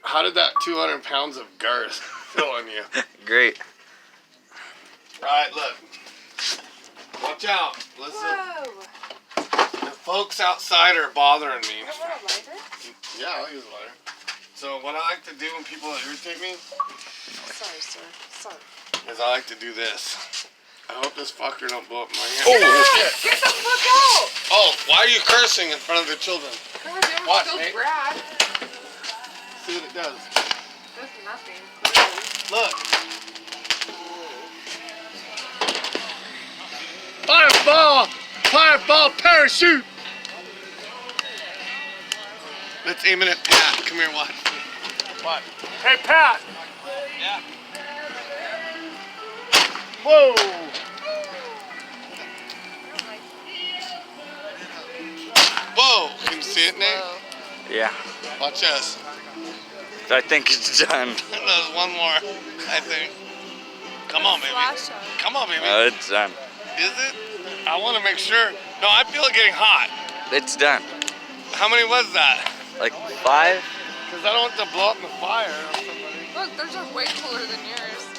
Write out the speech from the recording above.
How did that 200 pounds of girth feel on you? Great. Alright, look. Watch out. Listen. Whoa. The folks outside are bothering me. You don't want a lighter? Yeah, I'll use a lighter. So what I like to do when people irritate me Sorry, sir. Sorry. is I like to do this. I hope this fucker don't blow up my hand. Oh, shit. Get the fuck out! Oh, why are you cursing in front of the children? God, they Watch, still Nate. Brad. See what it does. Does nothing. Clearly. Look. Fireball! Fireball parachute! Let's aim it at Pat. Come here, watch. What? Hey, Pat! Yeah. Whoa! Whoa! Can you see it, Nate? Yeah. Watch this. I think it's done. There's one more, I think. Come on, baby. Come on, baby. It's done. Is it? I want to make sure. No, I feel it getting hot. It's done. How many was that? Like 5? Because I don't want to blow up in the fire. Look, theirs are way cooler than yours.